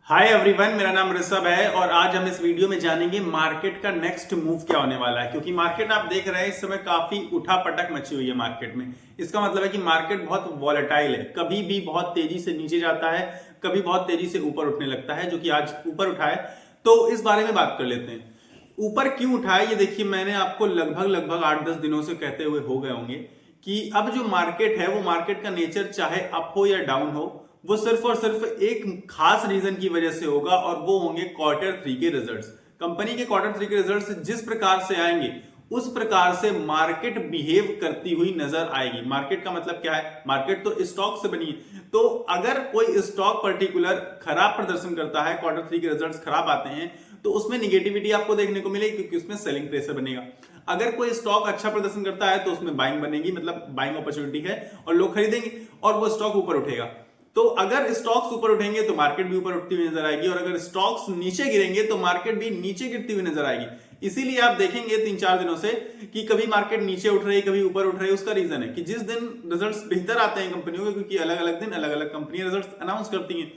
Hi everyone, मेरा नाम ऋषभ है और आज हम इस वीडियो में जानेंगे मार्केट का नेक्स्ट मूव क्या होने वाला है। क्योंकि मार्केट आप देख रहे हैं इस समय काफी उठापटक मची हुई है मार्केट में। इसका मतलब है कि मार्केट बहुत वॉलेटाइल है, कभी भी बहुत तेजी से नीचे जाता है, कभी बहुत तेजी से ऊपर उठने लगता है, जो कि आज ऊपर उठा है। तो इस बारे में बात कर लेते हैं, ऊपर क्यों उठा है। ये देखिए, मैंने आपको लगभग 8-10 दिनों से कहते हुए हो गए होंगे कि अब जो मार्केट है वो मार्केट का नेचर चाहे अप हो या डाउन हो, वो सिर्फ और सिर्फ एक खास रीजन की वजह से होगा और वो होंगे क्वार्टर 3 के रिजल्ट्स। कंपनी के क्वार्टर 3 के रिजल्ट्स जिस प्रकार से आएंगे उस प्रकार से मार्केट बिहेव करती हुई नजर आएगी। मार्केट का मतलब क्या है? मार्केट तो स्टॉक से बनी है। तो अगर कोई स्टॉक पर्टिकुलर खराब प्रदर्शन करता है, क्वार्टर 3 के रिजल्ट्स खराब आते हैं, तो उसमें निगेटिविटी आपको देखने को मिलेगी क्योंकि उसमें सेलिंग प्रेशर बनेगा। अगर कोई स्टॉक अच्छा प्रदर्शन करता है तो उसमें बाइंग बनेगी, मतलब बाइंग अपॉर्चुनिटी है और लोग खरीदेंगे और वो स्टॉक ऊपर उठेगा। तो अगर स्टॉक्स ऊपर उठेंगे तो मार्केट भी ऊपर उठती हुई नजर आएगी, और अगर स्टॉक्स नीचे गिरेंगे तो मार्केट भी नीचे गिरती हुई नजर आएगी। इसीलिए आप देखेंगे 3-4 दिनों से कि कभी मार्केट नीचे उठ रही है, कभी ऊपर उठ रही है। उसका रीजन है कि जिस दिन रिजल्ट्स बेहतर आते हैं कंपनियों के, क्योंकि अलग अलग दिन अलग अलग कंपनियां रिजल्ट्स अनाउंस करती हैं,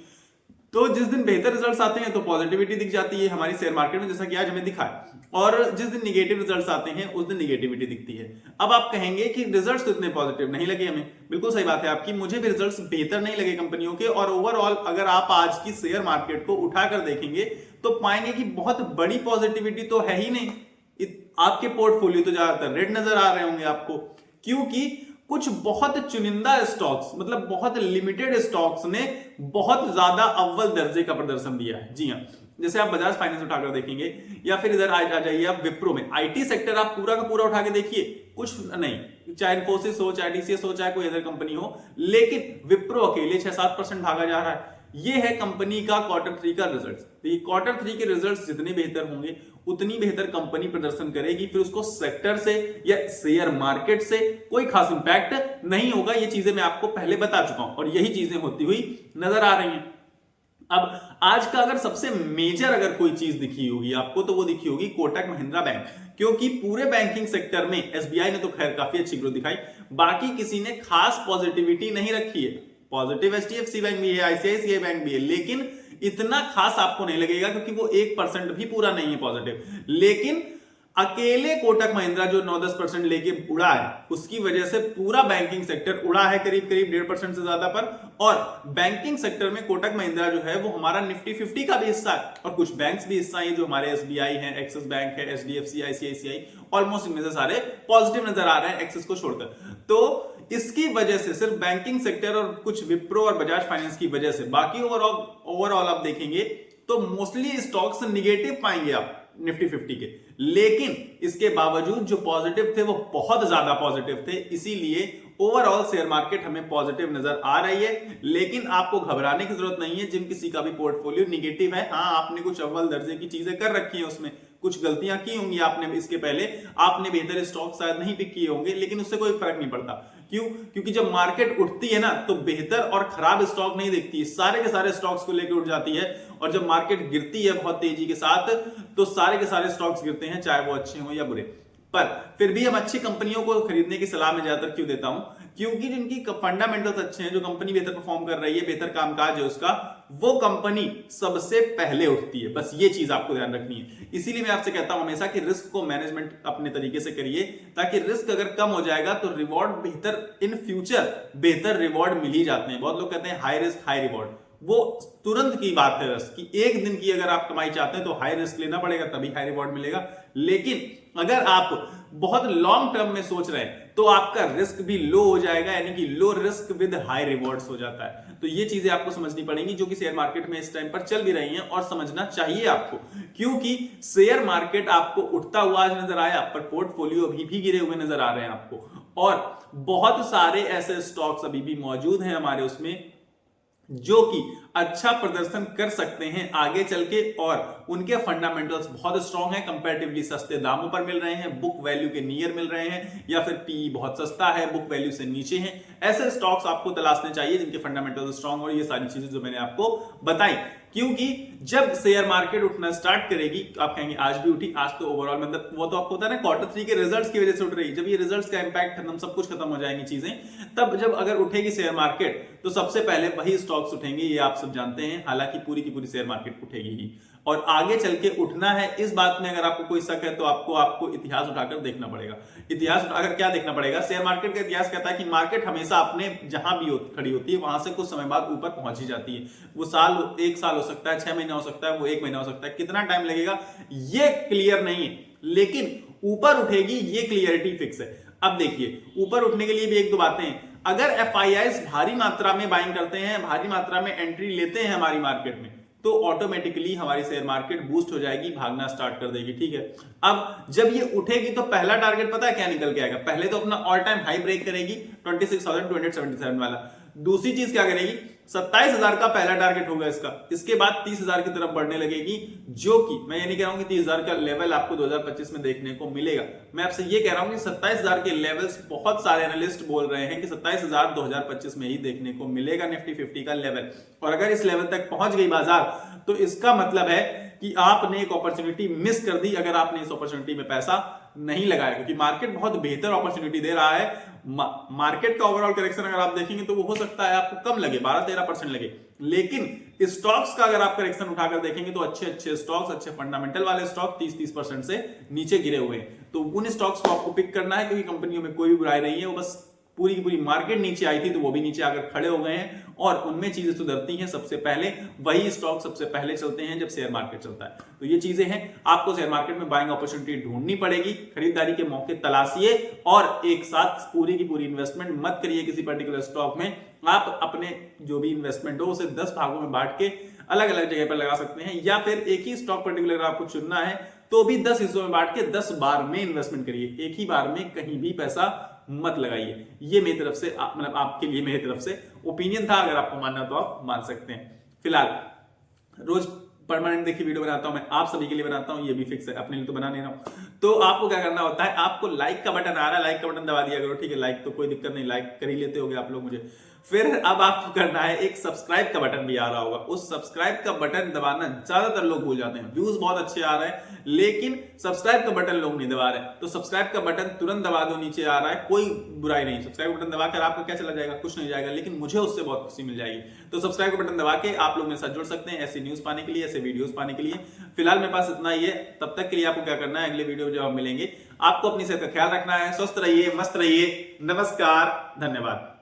तो जिस दिन बेहतर रिजल्ट्स आते हैं तो पॉजिटिविटी दिख जाती है हमारी शेयर मार्केट में, जैसा कि आज हमें दिखा है। और जिस दिन निगेटिव रिजल्ट्स आते हैं उस दिन निगेटिविटी दिखती है। अब आप कहेंगे कि रिजल्ट्स तो इतने पॉजिटिव नहीं लगे हमें। बिल्कुल सही बात है आपकी, मुझे भी रिजल्ट्स बेहतर नहीं लगे कंपनियों के। और ओवरऑल अगर आप आज की शेयर मार्केट को उठाकर देखेंगे तो पाएंगे कि बहुत बड़ी पॉजिटिविटी तो है ही नहीं। आपके पोर्टफोलियो तो ज्यादातर रेड नजर आ रहे होंगे आपको, क्योंकि कुछ बहुत चुनिंदा स्टॉक्स, मतलब बहुत लिमिटेड स्टॉक्स ने बहुत ज्यादा अव्वल दर्जे का प्रदर्शन दिया है। जी हाँ, जैसे आप बजाज फाइनेंस उठाकर देखेंगे या फिर इधर आ जाइए आप विप्रो में। आईटी सेक्टर आप पूरा का पूरा उठा के देखिए, कुछ नहीं, चाहे इन्फोसिस हो, चाहे टीसीएस हो, चाहे कोई अदर कंपनी हो, लेकिन विप्रो अकेले 6-7% भागा जा रहा है। ये है कंपनी का क्वार्टर 3 का रिजल्ट। तो ये क्वार्टर 3 के रिजल्ट्स जितने बेहतर होंगे उतनी बेहतर कंपनी प्रदर्शन करेगी। फिर उसको सेक्टर से या शेयर मार्केट से कोई खास इंपैक्ट नहीं होगा। ये चीजें मैं आपको पहले बता चुका हूं और यही चीजें होती हुई नजर आ रही हैं। अब आज का अगर सबसे मेजर अगर कोई चीज दिखी होगी आपको तो वो दिखी होगी कोटक महिंद्रा बैंक, क्योंकि पूरे बैंकिंग सेक्टर में एसबीआई ने तो खैर काफी अच्छी ग्रोथ दिखाई, बाकी किसी ने खास पॉजिटिविटी नहीं रखी है। पॉजिटिव एचडीएफसी बैंक भी है, आईसीआईसीआई बैंक भी है, लेकिन इतना खास आपको नहीं लगेगा क्योंकि वो 1% भी पूरा नहीं है पॉजिटिव। लेकिन अकेले कोटक महिंद्रा जो 9-10% लेके उड़ा है, उसकी वजह से पूरा बैंकिंग सेक्टर उड़ा है करीब 1.5% से ज्यादा पर। और बैंकिंग सेक्टर में कोटक महिंद्रा जो है वो हमारा निफ्टी 50 का भी हिस्सा है और कुछ बैंक्स भी हिस्सा है, जो हमारे एसबीआई है, एक्सिस बैंक है, एचडीएफसी, आईसीआईसीआई, ऑलमोस्ट इनमें से सारे पॉजिटिव नजर आ रहे हैं एक्सिस को छोड़कर। तो इसकी वजह से सिर्फ बैंकिंग सेक्टर और कुछ विप्रो और बजाज फाइनेंस की वजह से, बाकी ओवरऑल आप देखेंगे तो मोस्टली स्टॉक्स निगेटिव पाएंगे आप निफ्टी 50 के। लेकिन इसके बावजूद जो पॉजिटिव थे वो बहुत ज्यादा पॉजिटिव थे, इसीलिए ओवरऑल शेयर मार्केट हमें पॉजिटिव नजर आ रही है। लेकिन आपको घबराने की जरूरत नहीं है। जिन किसी का भी पोर्टफोलियो निगेटिव है, हाँ आपने कुछ अव्वल दर्जे की चीजें कर रखी है, उसमें कुछ गलतियां की होंगी आपने इसके पहले, आपने बेहतर स्टॉक शायद नहीं पिक किए होंगे, लेकिन उससे कोई फर्क नहीं पड़ता। क्यों? क्योंकि जब मार्केट उठती है ना तो बेहतर और खराब स्टॉक नहीं दिखती, सारे के सारे स्टॉक्स को लेकर उठ जाती है। और जब मार्केट गिरती है बहुत तेजी के साथ तो सारे के सारे स्टॉक्स गिरते हैं, चाहे वो अच्छे हो या बुरे। पर फिर भी हम अच्छी कंपनियों को खरीदने की सलाह में ज्यादातर क्यों देता हूं? क्योंकि जिनकी फंडामेंटल्स अच्छे हैं, जो कंपनी बेहतर परफॉर्म कर रही है, बेहतर कामकाज है उसका, वो कंपनी सबसे पहले उठती है। बस ये चीज आपको ध्यान रखनी है। इसीलिए मैं आपसे कहता हूं हमेशा कि रिस्क को मैनेजमेंट अपने तरीके से करिए, ताकि रिस्क अगर कम हो जाएगा तो रिवॉर्ड बेहतर, इन फ्यूचर बेहतर रिवॉर्ड मिल ही जाते हैं। बहुत लोग कहते हैं हाई रिस्क हाई रिवॉर्ड, वो तुरंत की बात है कि एक दिन की अगर आप कमाई चाहते हैं तो हाई रिस्क लेना पड़ेगा, तभी हाई रिवॉर्ड मिलेगा। लेकिन अगर आप बहुत लॉन्ग टर्म में सोच रहे हैं तो आपका रिस्क भी लो हो जाएगा, यानी कि low risk with high rewards हो जाता है। तो ये चीजें आपको समझनी पड़ेंगी, जो कि शेयर मार्केट में इस टाइम पर चल भी रही हैं और समझना चाहिए आपको। क्योंकि शेयर मार्केट आपको उठता हुआ आज नजर आया, पर पोर्टफोलियो अभी भी गिरे हुए नजर आ रहे हैं आपको। और बहुत सारे ऐसे स्टॉक्स अभी भी मौजूद हैं हमारे उसमें जो कि अच्छा प्रदर्शन कर सकते हैं आगे चल के, और उनके फंडामेंटल्स बहुत स्ट्रांग है, कंपैरेटिवली सस्ते दामों पर मिल रहे हैं, बुक वैल्यू के नियर मिल रहे हैं, या फिर पी बहुत सस्ता है, बुक वैल्यू से नीचे है। ऐसे स्टॉक्स आपको तलाशने चाहिए जिनके फंडामेंटल्स स्ट्रांग, और ये सारी चीजें जो मैंने आपको बताई। क्योंकि जब शेयर मार्केट उठना स्टार्ट करेगी, आप कहेंगे आज भी उठी, आज तो ओवरऑल मतलब वो तो आपको पता है ना क्वार्टर 3 के रिजल्ट्स की वजह से उठ रही है। जब ये रिजल्ट्स का इंपैक्ट खत्म, सब कुछ खत्म हो जाएंगी चीजें, तब जब अगर उठेगी शेयर मार्केट तो सबसे पहले वही स्टॉक्स उठेंगे, ये आप सब जानते हैं, हालांकि पूरी की पूरी शेयर मार्केट उठेगी ही और आगे चल के उठना है। इस बात में अगर आपको कोई शक है तो आपको इतिहास उठाकर देखना पड़ेगा। इतिहास उठाकर क्या देखना पड़ेगा? शेयर मार्केट का इतिहास कहता है कि मार्केट हमेशा अपने जहां भी खड़ी होती है वहां से कुछ समय बाद ऊपर पहुंच ही जाती है। वो साल, 1 साल हो सकता है, 6 महीना हो सकता है, वो 1 महीना हो सकता है, कितना टाइम लगेगा ये क्लियर नहीं है, लेकिन ऊपर उठेगी ये क्लियरिटी फिक्स है। अब देखिए, ऊपर उठने के लिए भी 1-2 बातें हैं। अगर एफआईआईज भारी मात्रा में बाइंग करते हैं, भारी मात्रा में एंट्री लेते हैं हमारी मार्केट में, तो ऑटोमेटिकली हमारी शेयर मार्केट बूस्ट हो जाएगी, भागना स्टार्ट कर देगी। ठीक है, अब जब ये उठेगी तो पहला टारगेट पता है क्या निकल के आएगा? पहले तो अपना ऑल टाइम हाई ब्रेक करेगी 26,277 वाला। दूसरी चीज क्या करेगी? 27,000 का पहला टारगेट होगा इसका। इसके बाद 30,000 की तरफ बढ़ने लगेगी, जो कि मैं ये नहीं कह रहा हूं कि 30,000 का लेवल आपको 2025 में देखने को मिलेगा। मैं आपसे ये कह रहा हूं कि 27,000 के लेवल्स बहुत सारे एनालिस्ट बोल रहे हैं कि 27,000 2025 में ही देखने को मिलेगा निफ्टी 50 का लेवल। और अगर इस लेवल तक पहुंच गई बाजार तो इसका मतलब है कि आपने एक अपॉर्चुनिटी मिस कर दी अगर आपने इस अपॉर्चुनिटी में पैसा नहीं लगाया, क्योंकि मार्केट बहुत बेहतर अपॉर्चुनिटी दे रहा है। मार्केट का ओवरऑल करेक्शन अगर आप देखेंगे तो वो हो सकता है आपको कम लगे, 12-13% लगे, लेकिन स्टॉक्स का अगर आप करेक्शन उठाकर देखेंगे तो अच्छे स्टॉक्स, अच्छे फंडामेंटल वाले स्टॉक 30% से नीचे गिरे हुए हैं। तो उन स्टॉक्स को आपको पिक करना है, क्योंकि कंपनियों में कोई भी बुराई नहीं है, वो बस पूरी की पूरी मार्केट नीचे आई थी तो वो भी नीचे आकर खड़े हो गए हैं और उनमें चीजें सुधरती हैं सबसे पहले। वही स्टॉक सबसे पहले चलते हैं जब शेयर मार्केट चलता है। तो ये चीजें हैं, आपको शेयर मार्केट में बाइंग अपॉर्चुनिटी ढूंढनी पड़ेगी, खरीदारी के मौके तलाशिए और एक साथ पूरी की पूरी इन्वेस्टमेंट मत करिए किसी पर्टिकुलर स्टॉक में। आप अपने जो भी इन्वेस्टमेंट हो उसे 10 भागों में बांट के अलग अलग जगह पर लगा सकते हैं, या फिर एक ही स्टॉक पर्टिकुलर आपको चुनना है तो भी 10 हिस्सों में बांट के 10 बार में इन्वेस्टमेंट करिए। एक ही बार में कहीं भी पैसा मत लगाइए। ये मेरी तरफ से मतलब आपके लिए मेरी तरफ से ओपिनियन था, अगर आपको मानना तो आप मान सकते हैं। फिलहाल रोज परमानेंट देखिए वीडियो बनाता हूं मैं, आप सभी के लिए बनाता हूं, ये भी फिक्स है, अपने लिए तो बना नहीं रहा हूं। तो आपको क्या करना होता है, आपको लाइक का बटन आ रहा है, लाइक का बटन दबा दिया करो। ठीक है, लाइक तो कोई दिक्कत नहीं, लाइक कर ही लेते होगे आप लोग मुझे। फिर अब आपको करना है, एक सब्सक्राइब का बटन भी आ रहा होगा, उस सब्सक्राइब का बटन दबाना ज्यादातर लोग भूल जाते हैं। व्यूज बहुत अच्छे आ रहे हैं लेकिन सब्सक्राइब का बटन लोग नहीं दबा रहे, तो सब्सक्राइब का बटन तुरंत दबा दो, नीचे आ रहा है, कोई बुराई नहीं। सब्सक्राइब बटन दबाकर आपका क्या चला जाएगा? कुछ नहीं जाएगा, लेकिन मुझे उससे बहुत खुशी मिल जाएगी। तो सब्सक्राइब का बटन दबा के आप लोग मेरे साथ जुड़ सकते हैं ऐसी न्यूज पाने के लिए, ऐसे वीडियोस पाने के लिए। फिलहाल मेरे पास इतना ही है, तब तक के लिए आपको क्या करना है, अगले वीडियो में जब हम मिलेंगे आपको अपनी सेहत का ख्याल रखना है। स्वस्थ रहिए, मस्त रहिए। नमस्कार, धन्यवाद।